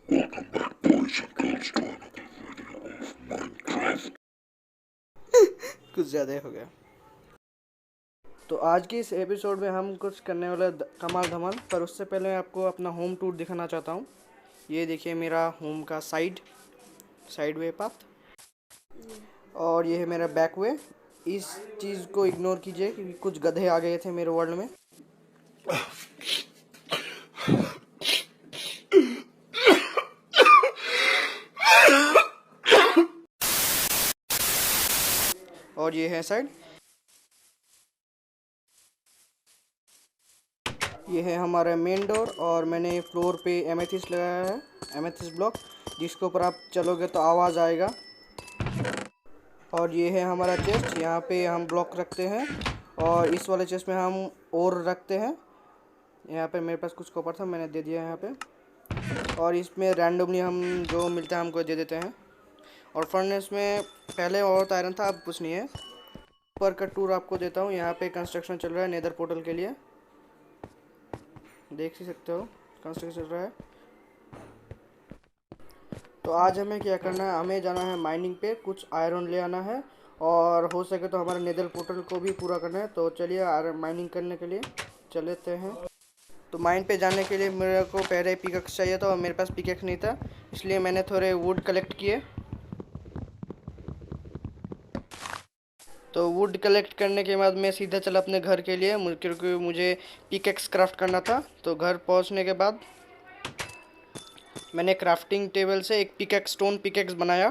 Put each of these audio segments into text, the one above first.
Welcome back, boys and girls, to another video of Minecraft. कुछ ज़्यादा हो गया। तो आज की इस एपिसोड में हम कुछ करने वाले कमाल धमाल, पर उससे पहले मैं आपको अपना होम टूर दिखाना चाहता हूँ। ये देखिए मेरा होम का साइड वे पाथ, और ये है मेरा बैक वे। इस चीज़ को इग्नोर कीजिए क्योंकि कुछ गधे आ गए थे मेरे वर्ल्ड में। और ये है साइड, ये है हमारा मेन डोर, और मैंने फ्लोर पे एमेथिस्ट लगाया है, एमेथिस्ट ब्लॉक, जिसके ऊपर आप चलोगे तो आवाज़ आएगा। और ये है हमारा चेस्ट, यहाँ पे हम ब्लॉक रखते हैं, और इस वाले चेस्ट में हम और रखते हैं। यहाँ पे मेरे पास कुछ कॉपर था, मैंने दे दिया यहाँ पे, और इसमें रैंडमली हम जो मिलता है हमको दे देते हैं। और फर्नेस में पहले और आयरन था, अब कुछ नहीं है। ऊपर का टूर आपको देता हूँ। यहाँ पे कंस्ट्रक्शन चल रहा है नेदर पोर्टल के लिए, देख ही सकते हो कंस्ट्रक्शन चल रहा है। तो आज हमें क्या करना है, हमें जाना है माइनिंग पे, कुछ आयरन ले आना है, और हो सके तो हमारे नेदर पोर्टल को भी पूरा करना है। तो चलिए आयरन माइनिंग करने के लिए चलते हैं। तो माइन पे जाने के लिए मेरे को पहले पिकेक्स चाहिए था, और मेरे पास पिकेक्स नहीं था, इसलिए मैंने थोड़े वुड कलेक्ट किए। तो वुड कलेक्ट करने के बाद मैं सीधा चला अपने घर के लिए, क्योंकि मुझे पिकेक्स क्राफ्ट करना था। तो घर पहुंचने के बाद मैंने क्राफ्टिंग टेबल से एक पिकेक्स, स्टोन पिकेक्स बनाया।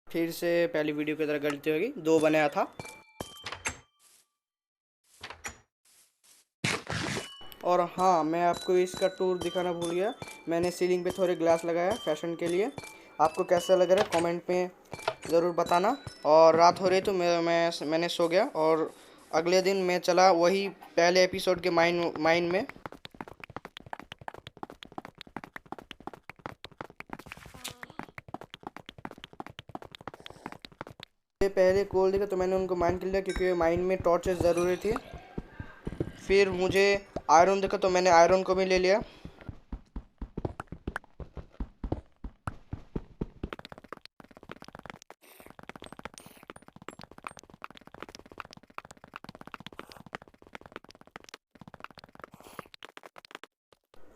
फिर से पहली वीडियो की तरह गलती होगी, दो बनाया था। और हाँ, मैं आपको इसका टूर दिखाना भूल गया, मैंने सीलिंग पे थोड़े ग्लास लगाया फैशन के लिए। आपको कैसा लग रहा है कमेंट में ज़रूर बताना। और रात हो रही तो मैंने सो गया, और अगले दिन मैं चला वही पहले एपिसोड के माइन में। पहले कोल देखा तो मैंने उनको माइन कर लिया, क्योंकि माइन में टॉर्चेस ज़रूरी थी। फिर मुझे आयरन देखा तो मैंने आयरन को भी ले लिया।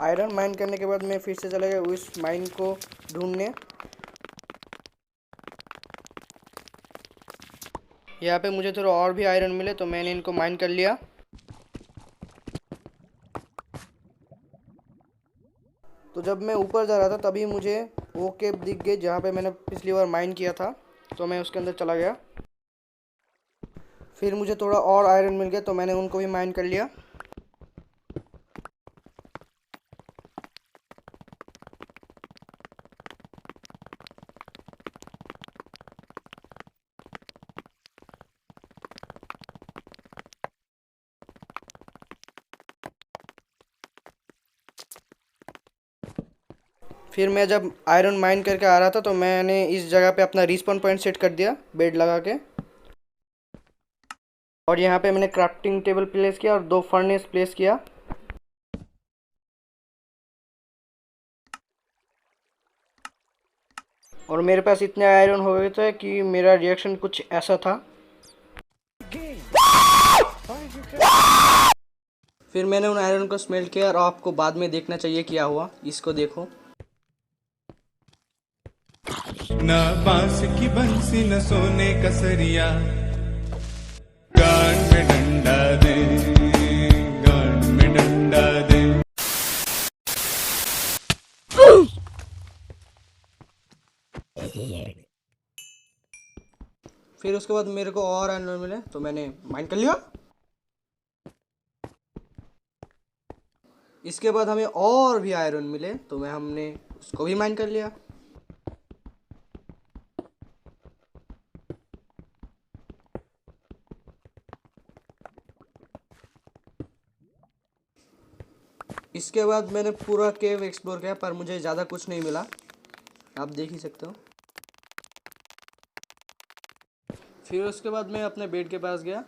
आयरन माइन करने के बाद मैं फिर से चला गया उस माइन को ढूंढने। यहाँ पे मुझे थोड़ा और भी आयरन मिले तो मैंने इनको माइन कर लिया। तो जब मैं ऊपर जा रहा था तभी मुझे वो केव दिख गई जहाँ पे मैंने पिछली बार माइन किया था, तो मैं उसके अंदर चला गया। फिर मुझे थोड़ा और आयरन मिल गया तो मैंने उनको भी माइन कर लिया। फिर मैं जब आयरन माइन करके आ रहा था तो मैंने इस जगह पे अपना रिस्पॉन पॉइंट सेट कर दिया बेड लगा के। और यहाँ पे मैंने क्राफ्टिंग टेबल प्लेस किया और दो फर्नेस प्लेस किया। और मेरे पास इतने आयरन हो गए थे कि मेरा रिएक्शन कुछ ऐसा था। फिर मैंने उन आयरन को स्मेल्ट किया, और आपको बाद में देखना चाहिए क्या हुआ, इसको देखो। न बांस की बंसी न सोने का सरिया, गान में डंडा दे, गान में डंडा दे। फिर उसके बाद मेरे को और आयरन मिले तो मैंने माइन कर लिया। इसके बाद हमें और भी आयरन मिले तो हमने उसको भी माइन कर लिया। इसके बाद मैंने पूरा केव एक्सप्लोर किया, पर मुझे ज़्यादा कुछ नहीं मिला, आप देख ही सकते हो। फिर उसके बाद मैं अपने बेड के पास गया।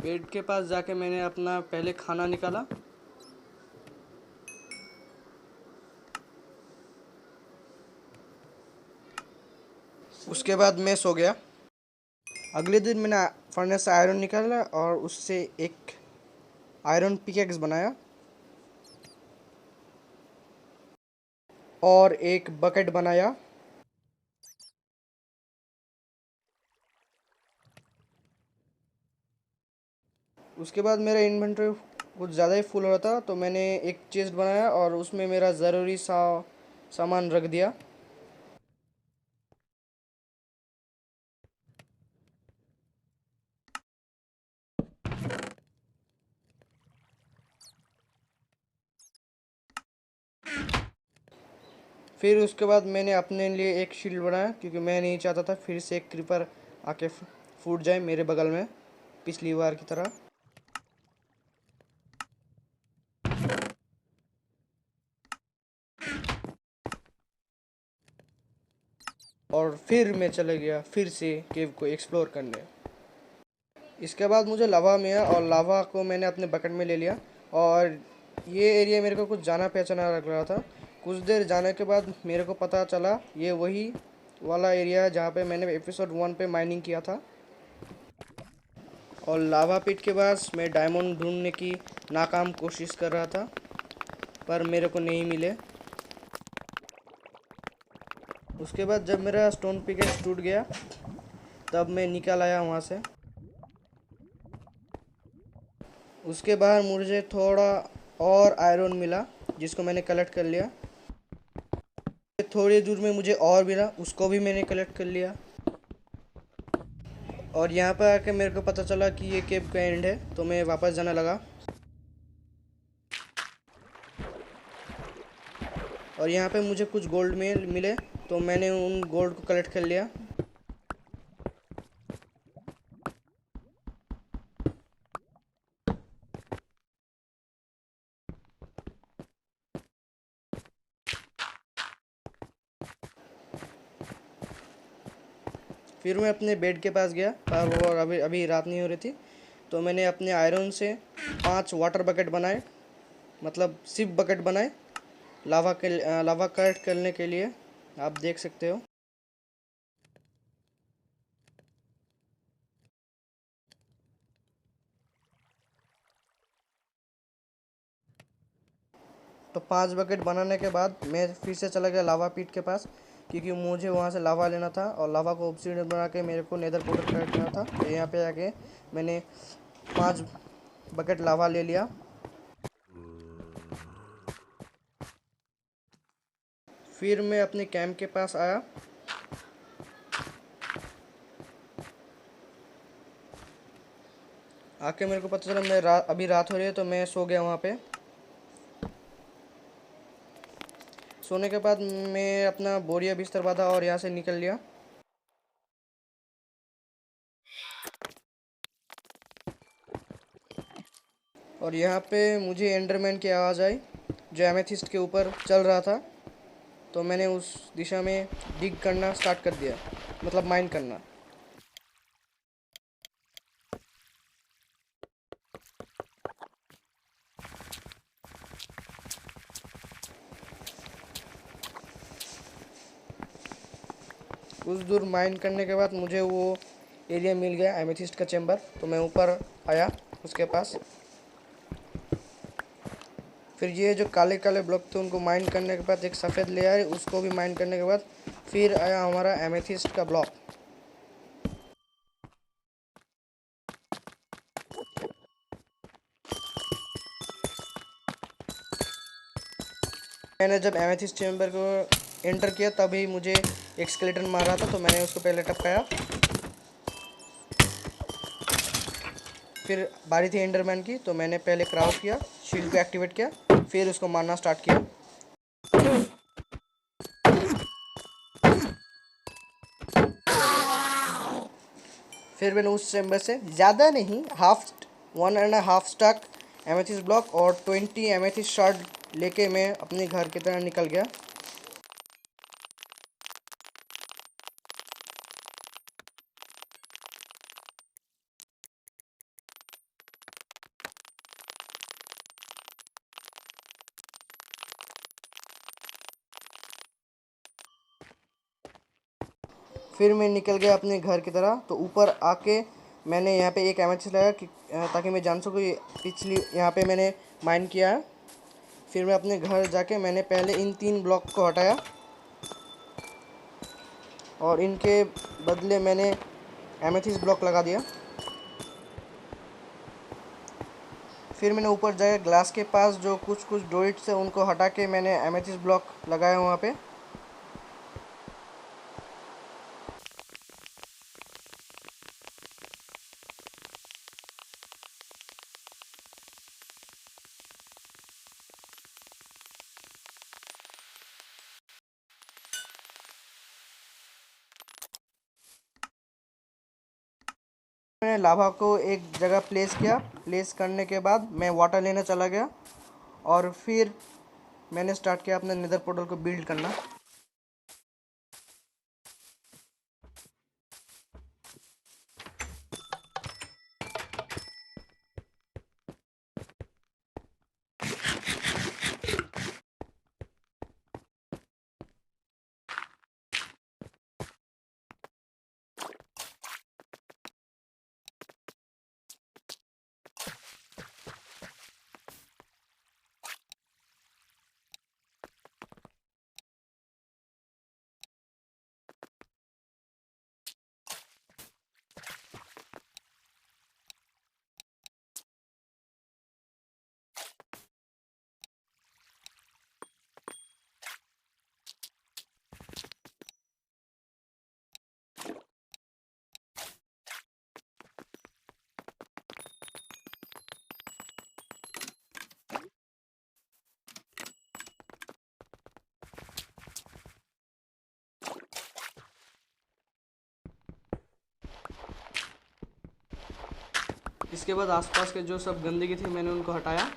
बेड के पास जाके मैंने अपना पहले खाना निकाला, उसके बाद मैं सो गया। अगले दिन मैंने फर्नेस से आयरन निकाला और उससे एक आयरन पिकेक्स बनाया और एक बकेट बनाया। उसके बाद मेरा इन्वेंटरी कुछ ज़्यादा ही फुल हो रहा था, तो मैंने एक चेस्ट बनाया और उसमें मेरा ज़रूरी सामान रख दिया। फिर उसके बाद मैंने अपने लिए एक शील्ड बनाया, क्योंकि मैं नहीं चाहता था फिर से एक क्रीपर आके फूट जाए मेरे बगल में पिछली बार की तरह। और फिर मैं चले गया फिर से केव को एक्सप्लोर करने। इसके बाद मुझे लावा मिला और लावा को मैंने अपने बकेट में ले लिया। और ये एरिया मेरे को कुछ जाना पहचाना लग रहा था। कुछ देर जाने के बाद मेरे को पता चला ये वही वाला एरिया है जहाँ पे मैंने एपिसोड 1 पे माइनिंग किया था। और लावा पिट के पास मैं डायमंड ढूंढने की नाकाम कोशिश कर रहा था, पर मेरे को नहीं मिले। उसके बाद जब मेरा स्टोन पिकेक्स टूट गया तब मैं निकल आया वहाँ से। उसके बाद मुझे थोड़ा और आयरन मिला जिसको मैंने कलेक्ट कर लिया। थोड़ी दूर में मुझे और मिला, उसको भी मैंने कलेक्ट कर लिया। और यहाँ पर आके मेरे को पता चला कि ये केव का एंड है, तो मैं वापस जाने लगा। और यहाँ पे मुझे कुछ गोल्ड मिले, तो मैंने उन गोल्ड को कलेक्ट कर लिया। फिर मैं अपने बेड के पास गया, पर वो अभी अभी रात नहीं हो रही थी, तो मैंने अपने आयरन से 5 वाटर बकेट बनाए, मतलब सिप बकेट बनाए लावा कलेक्ट करने के लिए। आप देख सकते हो। तो 5 बकेट बनाने के बाद मैं फिर से चला गया लावा पीट के पास, क्योंकि मुझे वहाँ से लावा लेना था और लावा को ऑब्सीडियन बना के मेरे को नेदर पोर्टल करना था। तो यहाँ पे आके मैंने 5 बकेट लावा ले लिया। फिर मैं अपने कैंप के पास आया। आके मेरे को पता चला अभी रात हो रही है, तो मैं सो गया वहाँ पे। सोने के बाद मैं अपना बोरिया बिस्तर बांधा और यहाँ से निकल लिया। और यहाँ पे मुझे एंडरमैन की आवाज़ आई जो एमेथिस्ट के ऊपर चल रहा था, तो मैंने उस दिशा में डिग करना स्टार्ट कर दिया, मतलब माइन करना। कुछ दूर माइन करने के बाद मुझे वो एरिया मिल गया एमेथिस्ट का चैम्बर, तो मैं ऊपर आया उसके पास। फिर ये जो काले काले ब्लॉक थे उनको माइन करने के बाद एक सफ़ेद लेयर, उसको भी माइन करने के बाद फिर आया हमारा एमेथिस्ट का ब्लॉक। मैंने जब एमेथिस्ट चैम्बर को एंटर किया तभी मुझे एक स्केलेटन मार रहा था, तो मैंने उसको पहले टपकाया। फिर बारी थी एंडरमैन की, तो मैंने पहले क्राउच किया, शील्ड को एक्टिवेट किया, फिर उसको मारना स्टार्ट किया। फिर मैंने उस चैम्बर से ज़्यादा नहीं, 1.5 स्टैक एमेथिस्ट ब्लॉक और 20 एमेथिस्ट शार्ड लेके मैं अपने घर की तरह निकल गया। फिर मैं निकल गया अपने घर की तरह। तो ऊपर आके मैंने यहाँ पे एक एमएचएस लगाया कि ताकि मैं जान सकूँ पिछली यहाँ पे मैंने माइन किया है। फिर मैं अपने घर जाके मैंने पहले इन 3 ब्लॉक को हटाया और इनके बदले मैंने एमेथिस्ट ब्लॉक लगा दिया। फिर मैंने ऊपर जाके ग्लास के पास जो कुछ डोइट्स है उनको हटा के मैंने एमेथिस्ट ब्लॉक लगाया वहाँ पे। मैंने लावा को एक जगह प्लेस किया। प्लेस करने के बाद मैं वाटर लेने चला गया और फिर मैंने स्टार्ट किया अपने नेदर पोर्टल को बिल्ड करना। इसके बाद आसपास के जो सब गंदगी थी मैंने उनको हटाया।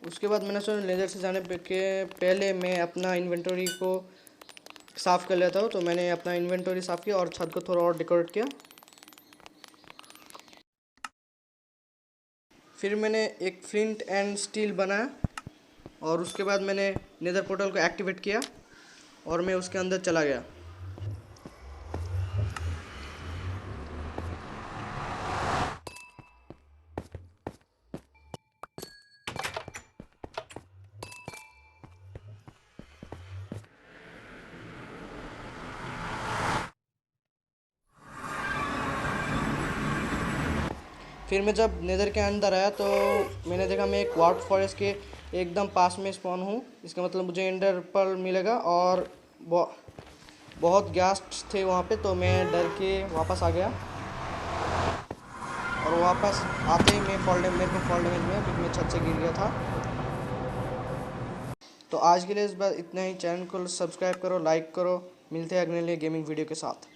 उसके बाद मैंने सोचा लेज़र से जाने के पहले मैं अपना इन्वेंटरी को साफ़ कर लेता हूँ। तो मैंने अपना इन्वेंटरी साफ़ किया और छत को थोड़ा और डेकोरेट किया। फिर मैंने एक फ्लिंट एंड स्टील बनाया और उसके बाद मैंने नेदर पोर्टल को एक्टिवेट किया और मैं उसके अंदर चला गया। फिर मैं जब नेदर के अंदर आया तो मैंने देखा मैं एक वार्प फॉरेस्ट के एकदम पास में स्पॉन हूँ। इसका मतलब मुझे एंडर पर्ल मिलेगा और बहुत गैस थे वहाँ पे। तो मैं डर के वापस आ गया और वापस आते ही मेरे को फॉल डैमेज मिला क्योंकि मैं छत से गिर गया था। तो आज के लिए इस बार इतना ही। चैनल को सब्सक्राइब करो, लाइक करो। मिलते हैं अगले गेमिंग वीडियो के साथ।